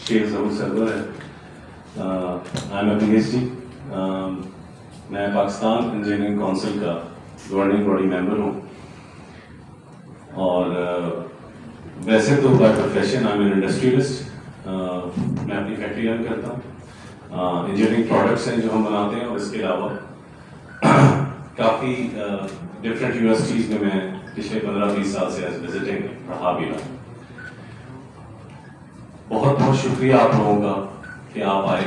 शेख ज़हूर सरवर है। I am a PhD। मैं Pakistan engineering council का गवर्निंग बॉडी मेंबर हूँ और वैसे तो by profession I am an industrialist. मैं अपनी फैक्ट्री रन करता हूँ। इंजीनियरिंग प्रोडक्ट्स हैं जो हम बनाते हैं और इसके अलावा काफ़ी डिफरेंट यूनिवर्सिटीज़ में मैं पिछले 15-20 साल से एज विजिटिंग रहा भी रहा। बहुत बहुत शुक्रिया आप लोगों का कि आप आए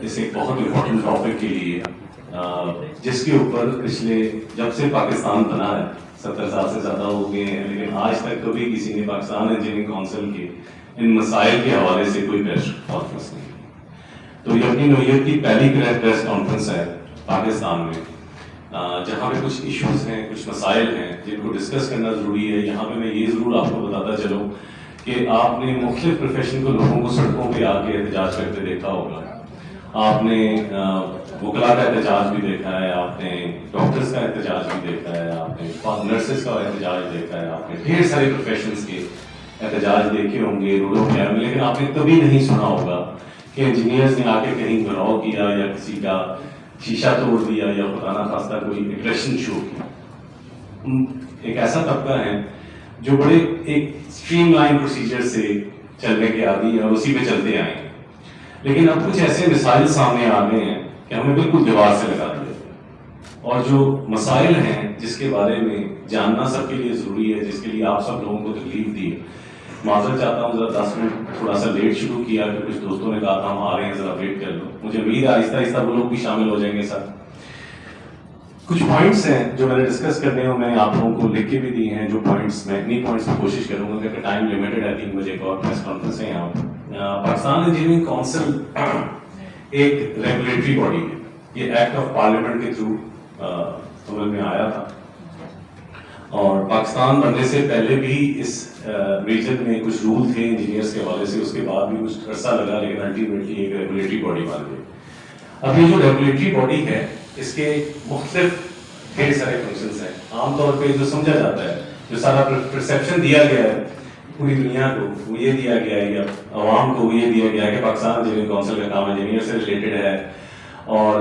इस एक बहुत इम्पोर्टेंट टॉपिक के लिए जिसके ऊपर पिछले जब से पाकिस्तान बना है 70 साल से ज़्यादा हो गए हैं, लेकिन आज तक कभी किसी ने पाकिस्तान इंजीनियरिंग काउंसिल के इन मसाइल के हवाले से कोई प्रेस कॉन्फ्रेंस नहीं की। तो यकीन नोयत की पहली प्रेस कॉन्फ्रेंस है पाकिस्तान में जहाँ पे कुछ इश्यूज हैं, कुछ मसाइल हैं जिनको डिस्कस करना ज़रूरी है। यहाँ पे मैं ये ज़रूर आपको बताता चलूँ कि आपने मुख्तलिफ प्रोफेशन को लोगों को सड़कों पे आके एहतजाज करते देखा होगा। आपने वकला का एहतजाज भी देखा है, आपने डॉक्टर्स का एहतजाज भी देखा है, आपने नर्सेस का एहतजाज देखा है, आपने ढेर सारे प्रोफेशंस के एहतजाज देखे होंगे रूरल एरिया में, लेकिन आपने कभी नहीं सुना होगा कि इंजीनियर्स ने आके कहीं घिराव किया या किसी का शीशा तोड़ दिया या खुदा ना खास्ता कोई एग्रेशन शो किया। एक ऐसा तबका है जो बड़े एक स्ट्रीमलाइन प्रोसीजर से चलने के आदी है और उसी पे चलते आए हैं, लेकिन अब कुछ ऐसे मिसाइल सामने आ गए हैं कि हमें बिल्कुल दीवार से लगा दिया। और जो मसाइल हैं जिसके बारे में जानना सबके लिए ज़रूरी है, जिसके लिए आप सब लोगों को तकलीफ दी है, माजरत चाहता हूँ ज़रा 10 मिनट थोड़ा सा लेट शुरू किया कि कुछ दोस्तों ने कहा था हम आ रहे हैं, ज़रा वेट कर लो। मुझे उम्मीद है आहिस्ता आहिस्ता वो लोग भी शामिल हो जाएंगे सर। कुछ पॉइंट्स हैं जो मैंने डिस्कस करने हैं, मैंने आप लोगों को लिख के भी दिए हैं। जो पॉइंट्स मैं इन्हीं पॉइंट्स पर कोशिश करूंगा क्योंकि टाइम लिमिटेड है, 3 बजे एक और प्रेस कॉन्फ्रेंस है यहाँ। पाकिस्तान इंजीनियरिंग काउंसिल एक रेगुलेटरी बॉडी है। ये एक्ट ऑफ पार्लियामेंट के थ्रू अमल में आया था और पाकिस्तान बनने से पहले भी इस रीजन में कुछ रूल थे इंजीनियर्स के हवाले से, उसके बाद भी कुछ अरसा लगा, लेकिन अल्टीमेटली एक रेगुलेटरी बॉडी बन गई। अब ये जो रेगुलेटरी बॉडी है इसके मुख्तलिफ ढेर सारे फंक्शंस हैं। आमतौर पे जो समझा जाता है, जो सारा परसेप्शन दिया गया है पूरी दुनिया को, वो ये दिया गया है या अवाम को ये दिया गया है कि पाकिस्तान इंजीनियरिंग काउंसिल का काम इंजीनियर से रिलेटेड है और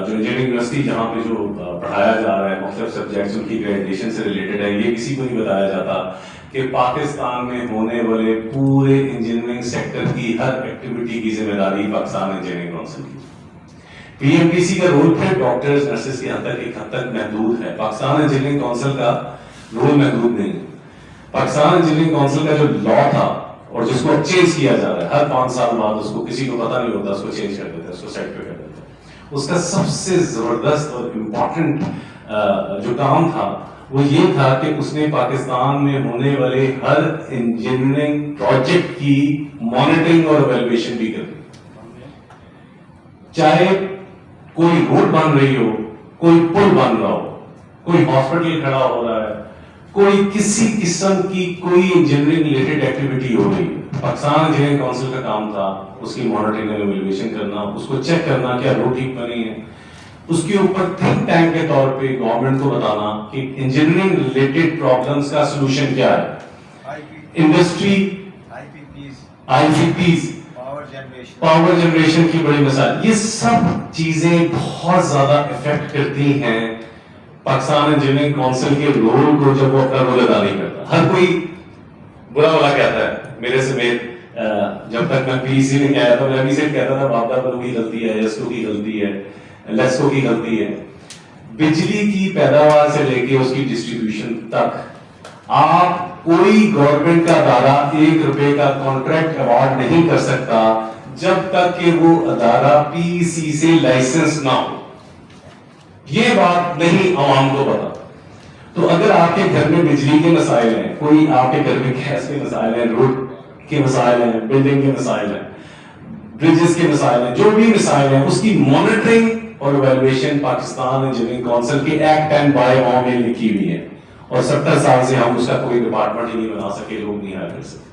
जो इंजीनियरिंग यूनिवर्सिटी जहाँ पे जो पढ़ाया जा रहा है मुख्तलिफ सब्जेक्ट्स उनकी ग्रेजुएशन से रिलेटेड है। ये किसी को नहीं बताया जाता कि पाकिस्तान में होने वाले पूरे इंजीनियरिंग सेक्टर की हर एक्टिविटी की जिम्मेदारी पाकिस्तान इंजीनियरिंग काउंसिल की। PMDC का रोल फिर डॉक्टर्स नर्सेस के एक हद तक महदूद है। पाकिस्तान इंजीनियरिंग काउंसिल का रोल महदूद नहीं है। पाकिस्तान इंजीनियरिंग काउंसिल का जो लॉ था और जिसको अब चेंज किया जा रहा है हर 5 साल बाद, उसको किसी को पता नहीं होता, उसको चेंज कर देते हैं, उसको सेट कर देते हैं। उसका सबसे जबरदस्त और इम्पोर्टेंट जो काम था वो ये था कि उसने पाकिस्तान में होने वाले हर इंजीनियरिंग प्रोजेक्ट की मॉनिटरिंग और इवैल्यूएशन भी कर दी। चाहे कोई रोड बन रही हो, कोई पुल बन रहा हो, कोई हॉस्पिटल खड़ा हो रहा है, कोई किसी किस्म की कोई इंजीनियरिंग रिलेटेड एक्टिविटी हो रही है, पाकिस्तान इंजीनियरिंग काउंसिल का काम था उसकी मॉनिटरिंग और इवैल्यूएशन करना, उसको चेक करना क्या रोड ठीक बनी है, उसके ऊपर थिंक टैंक के तौर पे गवर्नमेंट को बताना कि इंजीनियरिंग रिलेटेड प्रॉब्लम्स का सोल्यूशन क्या है। इंडस्ट्री, IPPs, पावर जनरेशन की बड़ी मिसाल, ये सब चीजें बहुत ज्यादा इफेक्ट करती हैं पाकिस्तान इंजीनियरिंग काउंसिल के रोल को जब वो अपना रोल अदा नहीं करता। हर कोई बुरा वाला कहता है, मेरे समेत जब तक मैं PEC में आया था मैं भी सिर्फ कहता था बाबा पर की गलती है, एस्को की गलती है, लेस्को की गलती है। बिजली की पैदावार से लेके उसकी डिस्ट्रीब्यूशन तक आप कोई गवर्नमेंट का अदारा 1 रुपए का कॉन्ट्रैक्ट अवार्ड नहीं कर सकता जब तक कि वो अदारा PEC से लाइसेंस ना हो। ये बात नहीं आवाम को पता। तो अगर आपके घर में बिजली के मसाइल हैं, कोई आपके घर में गैस के मसाइल हैं, रोड के मसाइल हैं, बिल्डिंग के मसाइल हैं, ब्रिजेस के मसाइल हैं, जो भी मसाइल हैं उसकी मॉनिटरिंग और इवैल्यूएशन पाकिस्तान इंजीनियरिंग काउंसिल के एक्ट एंड बाय लॉ में लिखी हुई है और 70 साल से हम उसका कोई डिपार्टमेंट ही नहीं बना सके, लोग नहीं हायर कर सके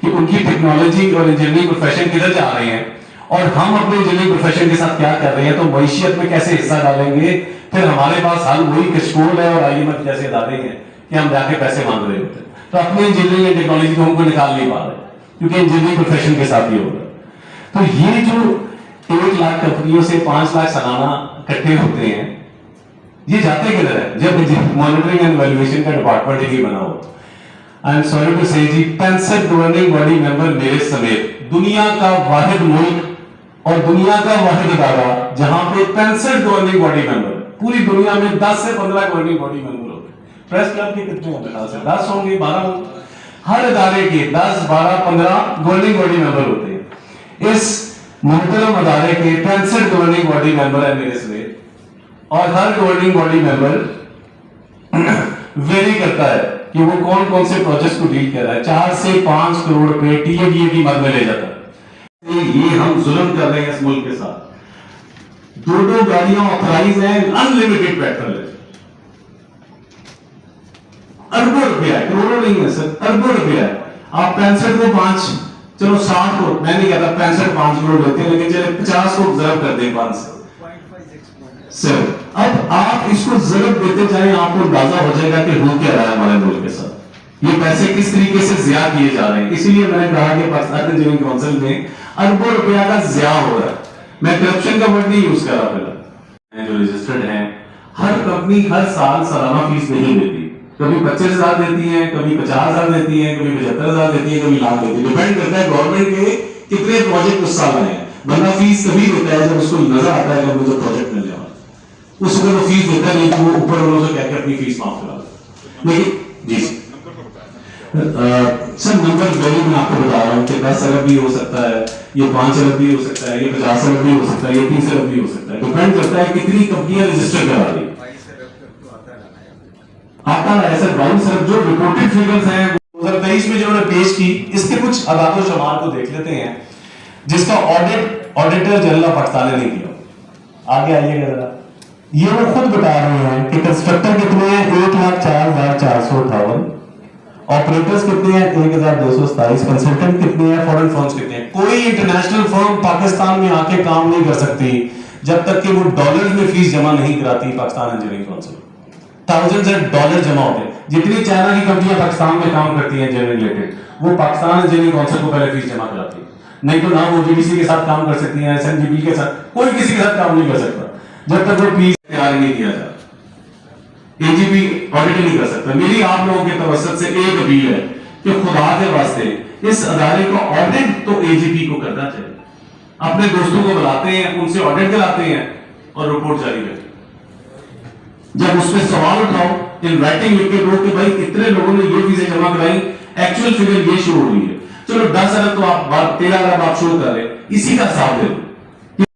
कि उनकी टेक्नोलॉजी और इंजीनियरिंग प्रोफेशन किधर जा रहे हैं और हम अपने इंजीनियरिंग प्रोफेशन के साथ क्या कर रहे हैं, तो मैशियत में कैसे हिस्सा डालेंगे। फिर हमारे पास हल वही कशकोल है और IMF जैसे इदारे हैं कि हम जाके पैसे मांग रहे होते हैं, तो अपनी इंजीनियरिंग एंड टेक्नोलॉजी को हमको निकाल नहीं पा रहे। क्योंकि इंजीनियरिंग प्रोफेशन के साथ ही होगा। तो ये जो 1 लाख कंपनियों से 5 लाख सालाना इकट्ठे होते हैं, ये जाते किधर है? जब मॉनिटरिंग एंड वैल्यूएशन का डिपार्टमेंट ही बना हो। आई एम सॉरी टू से जी, 65 गवर्निंग बॉडी मेंबर मेरे समेत दुनिया का वाहिद मुल्क और दुनिया का वाहिद अदारा जहां पे 65 गवर्निंग बॉडी मेंबर, पूरी दुनिया में 10 से 15 गवर्निंग बॉडी मेंबर होते हैं। प्रेस क्लब के कितने होंगे? 10 होंगे, 12 होंगे। हर अदारे के 10, 12, 15 गवर्निंग बॉडी मेंबर होते हैं। इस मुहतरम अदारे के 65 गवर्निंग बॉडी मेंबर है मेरे समेत, और हर गवर्निंग बॉडी मेंबर वेरी करता है कि वो कौन कौन से प्रोजेक्ट्स को डील कर रहा है। 4 से 5 करोड़ रुपए टीएडीए की मद में ले जाता है। ये हम जुल्म कर रहे हैं इस मुल्क के साथ। 2 गाड़ियां ऑथराइज हैं, अनलिमिटेड पेट्रोल है, अरबों रुपया है, करोड़ों नहीं है सर, अरबों रुपया है। आप 65 को 5, चलो 60 को, मैं नहीं कहता 65 5 करोड़ लेते हैं, लेकिन चले 50 को जरब कर दें 5 से सर। अब आप इसको जरब देते जाए, आपको अंदाजा हो जाएगा कि हो क्या रहा है हमारे मुल्क के साथ, ये पैसे किस तरीके से जिया किए जा रहे हैं। इसीलिए मैंने कहा कि पाकिस्तान इंजीनियरिंग काउंसिल में अरबों रुपया का जिया हो रहा है। मैं करप्शन का वर्ड नहीं यूज कर रहा, पहले जो रजिस्टर्ड हैं, हर कंपनी हर साल सालाना फीस नहीं देती। कभी 25,000 देती है, कभी 50,000 देती है, कभी 75,000 देती है, कभी लाख देती है। डिपेंड करता है गवर्नमेंट के कितने प्रोजेक्ट उस साल आए हैं। बंदा फीस तभी देता है जब उसको नजर आता है कि मुझे प्रोजेक्ट मिल जाए, उस वक्त वो फीस देता नहीं, तो वो ऊपर वालों से कहकर अपनी फीस माफ करा। लेकिन जी सर, नंबर वैल्यू मैं आपको बता रहा हूँ कि 10 अरब भी हो सकता है, ये 5 अरब भी हो सकता है, ये 50 अरब भी हो सकता है, ये 30 अरब भी हो सकता है। डिपेंड करता है कितनी कंपनियां रजिस्टर करा रही। आता है सर 22 अरब जो रिपोर्टेड फिगर्स हैं 2023 में जिन्होंने पेश की, इसके कुछ अदाद व शुमार को देख लेते हैं, जिसका ऑडिटर जनरल ऑफ पाकिस्तान ने नहीं किया। आगे आइएगा जरा। ये वो खुद बता रहे हैं कि कंस्ट्रक्टर कितने हैं, 1,04,458, ऑपरेटर्स कितने हैं, 1,227, कंसल्टेंट कितने हैं, फॉरेन फर्म्स कितने हैं। कोई इंटरनेशनल फर्म पाकिस्तान में आके काम नहीं कर सकती जब तक कि वो डॉलर्स में फीस जमा नहीं कराती Pakistan engineering council. Thousands of dollar जमा होते हैं। जितनी चाइना की कंपनियां पाकिस्तान में काम करती हैं इंजीनियरिंग रिलेटेड, वो पाकिस्तान इंजीनियरिंग काउंसिल को पहले फीस जमा कराती है। नहीं तो ना वो जीडीसी के साथ काम कर सकती हैं, एसएनजीपी के साथ, कोई किसी के साथ काम नहीं कर सकता जब तक वो फीस तैयार नहीं किया जाता। एजीपी ऑडिट नहीं कर सकता। मेरी आप लोगों के तवज्जुह से एक अपील है कि खुदा के वास्ते इस अदारे का ऑडिट तो एजीपी को करना चाहिए। अपने दोस्तों को बुलाते हैं, उनसे ऑडिट कराते हैं और रिपोर्ट जारी करते हैं। जब उस पर सवाल उठाओ, इन राइटिंग लिख के दो कि भाई इतने लोगों ने ये फीसें जमा कराई, एक्चुअल फिगर ये शो हो रही है। चलो 10 अरब तो आप 13 अरब आप शो कर रहे हैं, इसी का हिसाब दे दो।